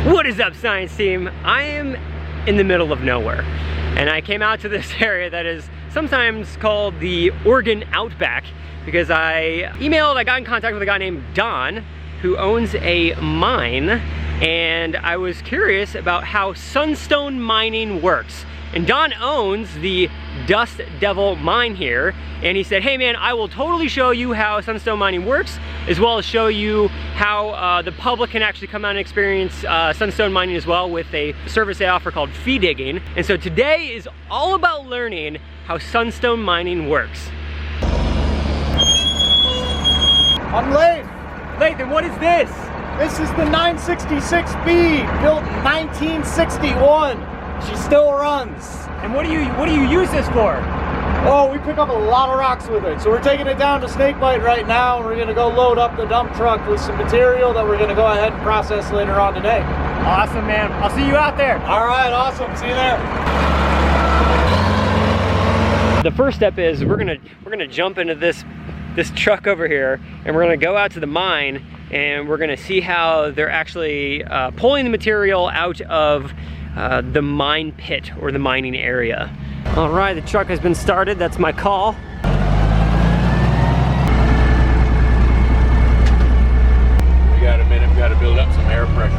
What is up, science team? I am in the middle of nowhere, and I came out to this area that is sometimes called the Oregon Outback because I got in contact with a guy named Don who owns a mine, and I was curious about how Sunstone mining works. And Don owns the Dust Devil mine here, and he said, hey man, I will totally show you how Sunstone mining works, as well as show you how the public can actually come out and experience Sunstone mining as well with a service they offer called fee digging. And so today is all about learning how Sunstone mining works. I'm Leif. Lathan, what is this? This is the 966B, built in 1961. She still runs. And what do you use this for? Oh, we pick up a lot of rocks with it. So we're taking it down to Snakebite right now, and we're gonna go load up the dump truck with some material that we're gonna go ahead and process later on today. Awesome, man. I'll see you out there. All right, awesome. See you there. The first step is we're gonna jump into this truck over here, and we're gonna go out to the mine, and we're gonna see how they're actually pulling the material out of the mine pit or the mining area. All right, the truck has been started. That's my call. We got a minute. We got to build up some air pressure.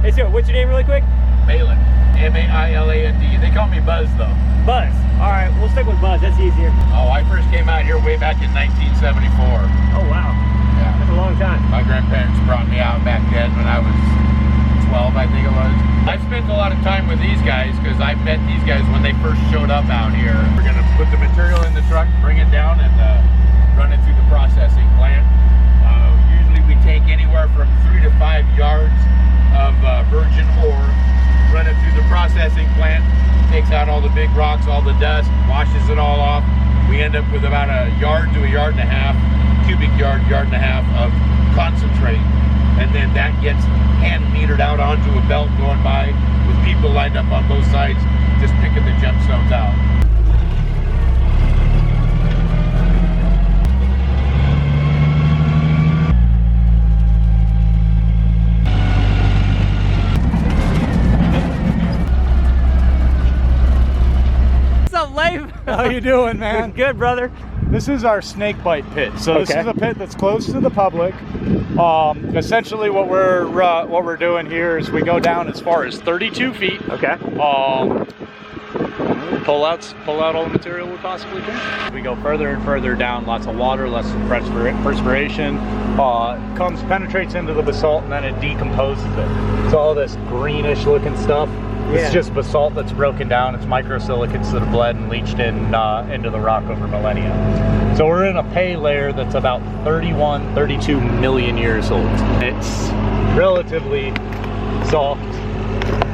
Hey, so what's your name really quick? Malin, M-A-I-L-A-N-D. They call me Buzz though. Buzz. All right, we'll stick with Buzz. That's easier. Oh, I first came out here way back in 1974. Oh wow. Yeah. That's a long time. My grandparents brought me out back then when I was 12, I think it was. I spent a lot of time with these guys because I met these guys when they first showed up out here. We're gonna put the material in the truck, bring it down, and run it through the processing plant. Usually we take anywhere from 3 to 5 yards of virgin ore, run it through the processing plant, takes out all the big rocks, all the dust, washes it all off. We end up with about a yard to a yard and a half, cubic yard, yard and a half of concentrate. And then that gets hand metered out onto a belt going by with people lined up on both sides just picking the gemstones out. What's up, Leif? How you doing, man? Good, brother. This is our Snakebite pit. So this is a pit that's close to the public. Essentially what we're doing here is we go down as far as 32 feet. Okay. Pull out all the material we possibly can. We go further and further down, lots of water, lots of perspiration. Penetrates into the basalt, and then it decomposes it. So all this greenish looking stuff, it's just basalt that's broken down. It's microsilicates that have bled and leached into the rock over millennia. So we're in a pay layer that's about 32 million years old. It's relatively soft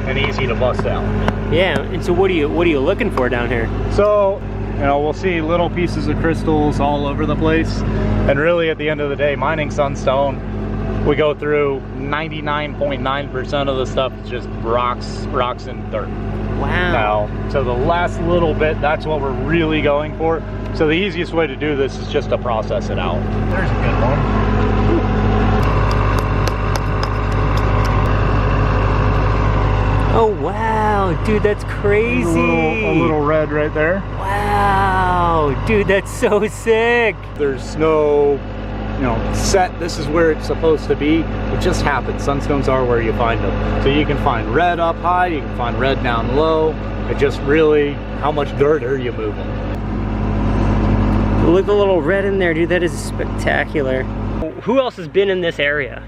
and easy to bust out. Yeah, and so what are you looking for down here? So, we'll see little pieces of crystals all over the place. And really at the end of the day, mining sunstone, we go through 99.9% of the stuff is just rocks and dirt. Wow. Now, so the last little bit, that's what we're really going for. So the easiest way to do this is just to process it out. There's a good one. Oh wow, dude, that's crazy. A little red right there. Wow, dude, that's so sick. There's no, set, this is where it's supposed to be. It just happens. Sunstones are where you find them. So you can find red up high, you can find red down low. It just really, how much dirt are you moving? Look at the little red in there, dude. That is spectacular. Who else has been in this area?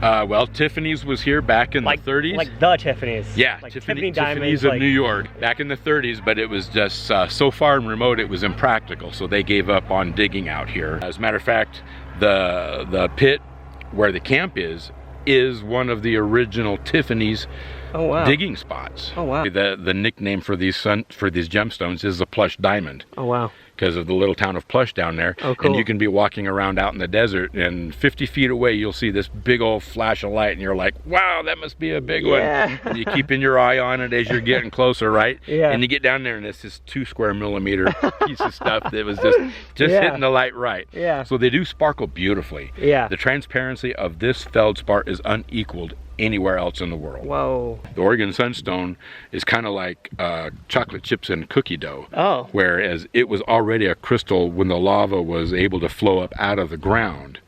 Well, Tiffany's was here back in the 30s. Like the Tiffany's. Yeah, like Tiffany's of New York back in the 30s, but it was just so far and remote it was impractical, so they gave up on digging out here. As a matter of fact, the pit where the camp is one of the original Tiffany's digging spots. Oh wow. The nickname for these gemstones is the plush diamond. Oh wow. because of the little town of Plush down there. Oh, cool. And you can be walking around out in the desert, and 50 feet away you'll see this big old flash of light, and you're like, wow, that must be a big one. And you keeping your eye on it as you're getting closer, right? And you get down there and it's this 2 square millimeter piece of stuff that was just hitting the light right. So they do sparkle beautifully. The transparency of this feldspar is unequaled anywhere else in the world. Whoa. The Oregon Sunstone is kind of like chocolate chips and cookie dough. Oh. Whereas it was already a crystal when the lava was able to flow up out of the ground.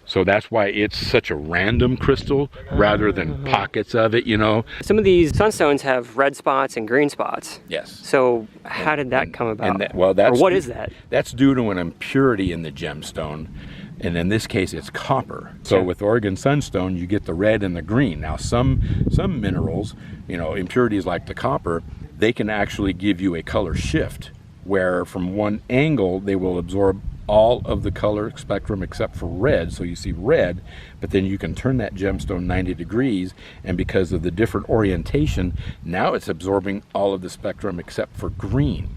So that's why it's such a random crystal rather than pockets of it, you know. Some of these sunstones have red spots and green spots. Yes. So how did that come about? Well, that's, or what is that? That's due to an impurity in the gemstone. And in this case, it's copper. So with Oregon Sunstone, you get the red and the green. Now, some minerals, you know, impurities like the copper, they can actually give you a color shift, where from one angle, they will absorb all of the color spectrum except for red. So you see red, but then you can turn that gemstone 90 degrees, and because of the different orientation, now it's absorbing all of the spectrum except for green.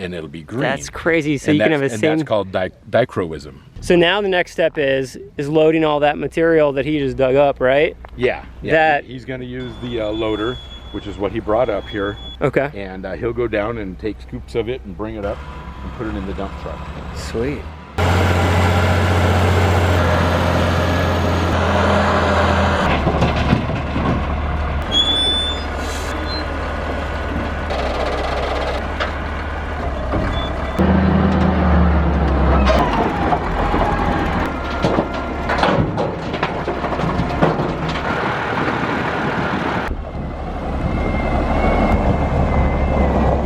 And it'll be green. That's crazy. So you can have a same. And that's called dichroism. So now the next step is loading all that material that he just dug up, right? Yeah. He's going to use the loader, which is what he brought up here. Okay. And he'll go down and take scoops of it and bring it up and put it in the dump truck. Sweet.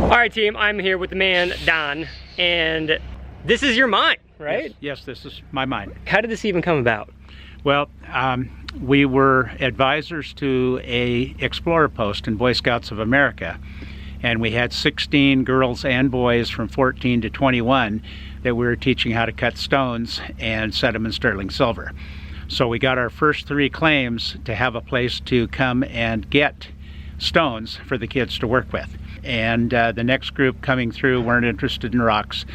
All right, team, I'm here with the man, Don, and this is your mine, right? Yes, this is my mine. How did this even come about? Well, we were advisors to a explorer post in Boy Scouts of America, and we had 16 girls and boys from 14 to 21 that we were teaching how to cut stones and set them in sterling silver. So we got our first 3 claims to have a place to come and get stones for the kids to work with. And the next group coming through weren't interested in rocks,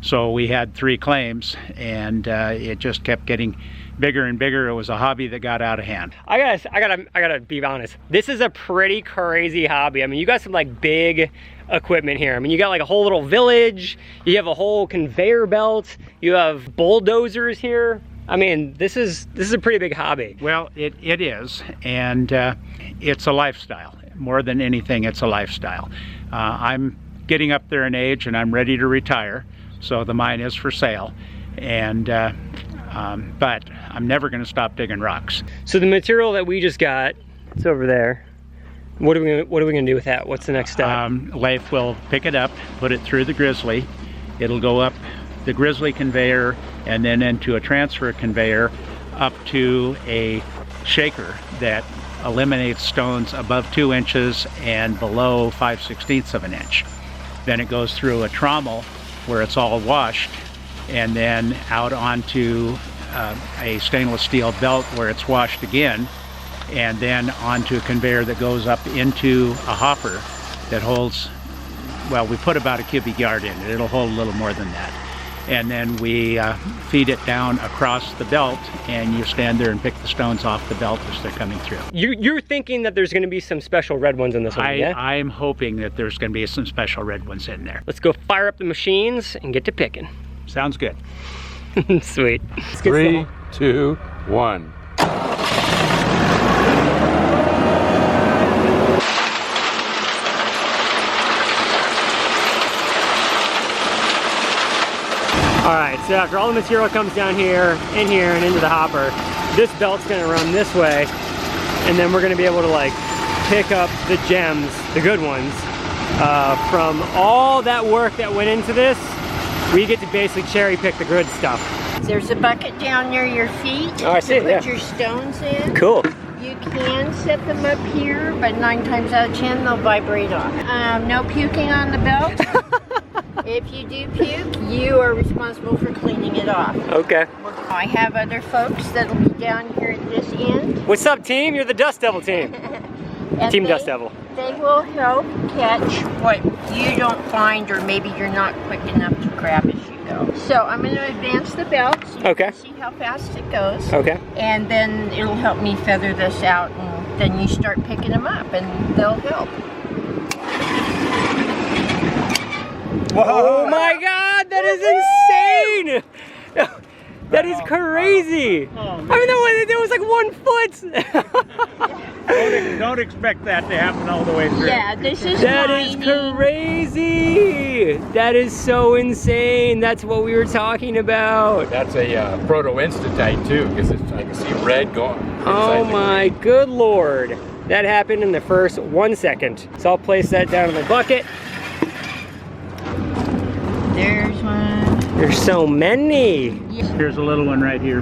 so we had 3 claims, and it just kept getting bigger and bigger. It was a hobby that got out of hand. I gotta be honest. This is a pretty crazy hobby. I mean, you got some like big equipment here. I mean, you got like a whole little village. You have a whole conveyor belt. You have bulldozers here. I mean, this is a pretty big hobby. Well, it is, and it's a lifestyle. More than anything, it's a lifestyle. I'm getting up there in age and I'm ready to retire, so the mine is for sale. And but I'm never going to stop digging rocks. So the material that we just got, it's over there. What are we gonna do with that? What's the next step? Leif will pick it up, put it through the grizzly. It'll go up the grizzly conveyor and then into a transfer conveyor up to a shaker that eliminates stones above 2 inches and below 5/16 of an inch. Then it goes through a trommel where it's all washed, and then out onto a stainless steel belt where it's washed again, and then onto a conveyor that goes up into a hopper that holds, well, we put about a cubic yard in it. It'll hold a little more than that. And then we feed it down across the belt, and you stand there and pick the stones off the belt as they're coming through. You're thinking that there's going to be some special red ones in this one, yeah? I'm hoping that there's going to be some special red ones in there. Let's go fire up the machines and get to picking. Sounds good. Sweet. 3, 2, 1. All right, so after all the material comes down here, in here, and into the hopper, this belt's gonna run this way, and then we're gonna be able to like pick up the gems, the good ones, from all that work that went into this. We get to basically cherry pick the good stuff. There's a bucket down near your feet. Oh, I see it, to yeah. put your stones in. Cool. You can set them up here, but 9 times out of 10 they'll vibrate off. No puking on the belt. If you do puke, you are responsible for cleaning it off. Okay. I have other folks that'll be down here at this end. What's up, team? You're the Dust Devil team. And Team Dust Devil. they will help catch what you don't find, or maybe you're not quick enough to grab as you go. So I'm going to advance the belt so you can see how fast it goes. Okay. And then it'll help me feather this out, and then you start picking them up and they'll help. Whoa. Oh my God, that is insane! That is crazy! I mean, that was like 1 foot! Don't expect that to happen all the way through. Yeah, this is That is crazy! That is so insane. That's what we were talking about. That's a proto-instatype too, because I can see red going. Oh my good Lord. That happened in the first 1 second. So I'll place that down in the bucket. There's one. There's so many. Here's a little one right here.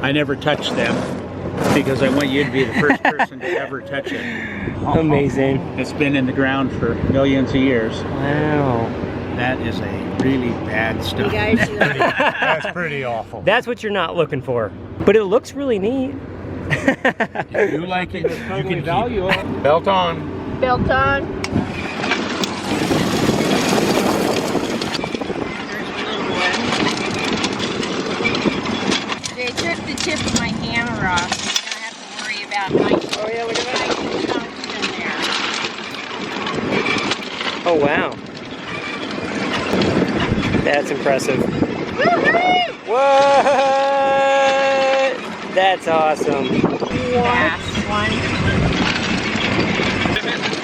I never touched them because I want you to be the first person to ever touch it. Amazing. It's been in the ground for millions of years. Wow. That is a really bad stone. You guys That's pretty awful. That's what you're not looking for. But it looks really neat. If you like it, you can value it. Belt on. Belt on. They took the tip of my hammer off. So I don't have to worry about my. Oh yeah, look at that. In there. Oh wow. That's impressive. What? That's awesome. Last one.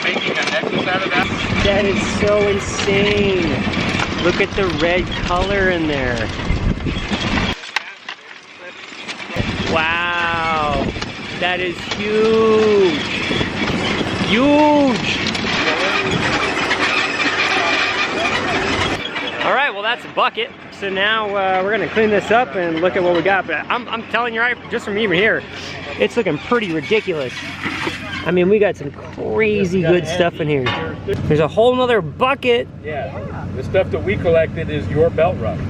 Making a necklace out of that. That is so insane. Look at the red color in there. Wow. That is huge. Huge. All right, well that's a bucket. So now we're gonna clean this up and look at what we got. But I'm telling you right, just from even here, it's looking pretty ridiculous. I mean, we got some crazy good stuff in here. There's a whole nother bucket. Yeah, the stuff that we collected is your belt rug.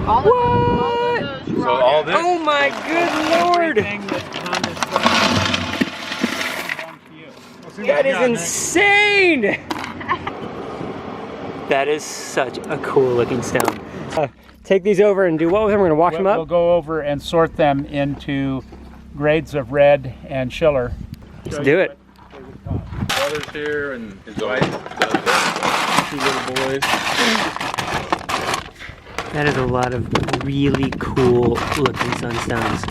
All What? of those So all this. Oh my good Lord. That is insane. That is such a cool looking stone. Take these over and do what with them? We're gonna wash them up? We'll go over and sort them into grades of red and schiller. Let's do it. Brothers here and his wife, two little boys. That is a lot of really cool looking sunstones.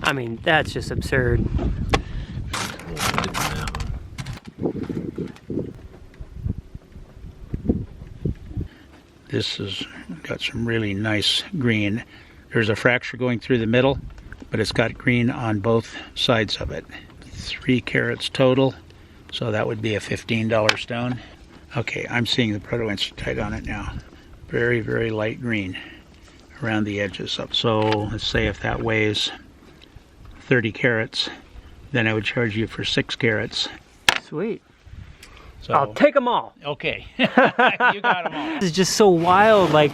I mean, that's just absurd. This has got some really nice green. There's a fracture going through the middle, but it's got green on both sides of it. 3 carats total, so that would be a $15 stone. Okay, I'm seeing the proto-instatype on it now. Very, very light green around the edges up. So let's say if that weighs 30 carats, then I would charge you for 6 carats. Sweet. So, I'll take them all. okay, you got them all. This is just so wild. Like,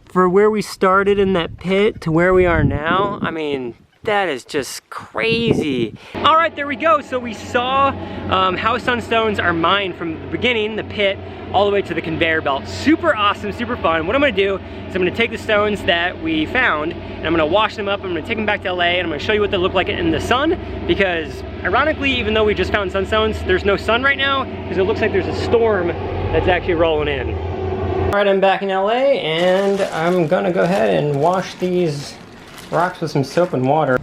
for where we started in that pit to where we are now, I mean, that is just crazy. All right, there we go. So we saw how sunstones are mined from the beginning, the pit, all the way to the conveyor belt. Super awesome, super fun. What I'm gonna do is I'm gonna take the stones that we found and I'm gonna wash them up. I'm gonna take them back to LA and I'm gonna show you what they look like in the sun, because ironically, even though we just found sunstones, there's no sun right now because it looks like there's a storm that's actually rolling in. All right, I'm back in LA and I'm gonna go ahead and wash these rocks with some soap and water.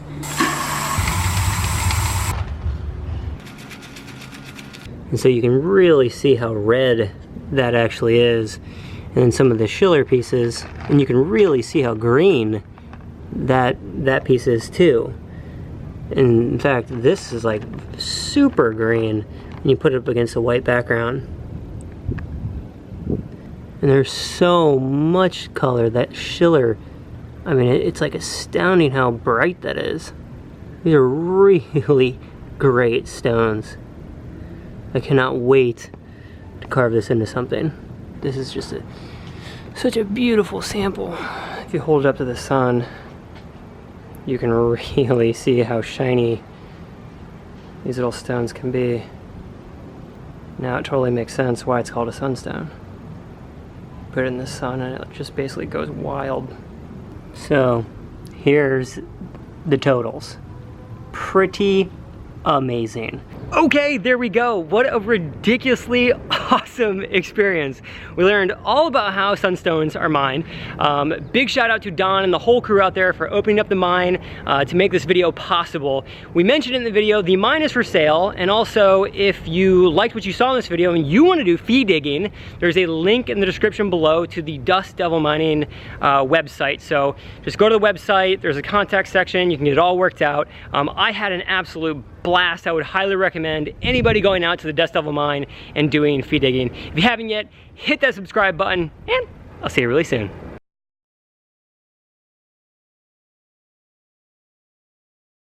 And so you can really see how red that actually is. And then some of the schiller pieces, and you can really see how green that piece is too. And in fact, this is like super green when you put it up against a white background. And there's so much color. That schiller, I mean, it's like astounding how bright that is. These are really great stones. I cannot wait to carve this into something. This is just such a beautiful sample. If you hold it up to the sun, you can really see how shiny these little stones can be. Now it totally makes sense why it's called a sunstone. Put it in the sun and it just basically goes wild. So here's the totals. Pretty amazing. Okay, there we go. What a ridiculously awesome experience. We learned all about how sunstones are mined. Big shout out to Don and the whole crew out there for opening up the mine to make this video possible. We mentioned in the video, the mine is for sale, and also if you liked what you saw in this video and you want to do fee digging, there's a link in the description below to the Dust Devil Mining website. So just go to the website, there's a contact section, you can get it all worked out. I had an absolute blast. I would highly recommend anybody going out to the Dust Devil Mine and doing fee digging. If you haven't yet, hit that subscribe button, and I'll see you really soon.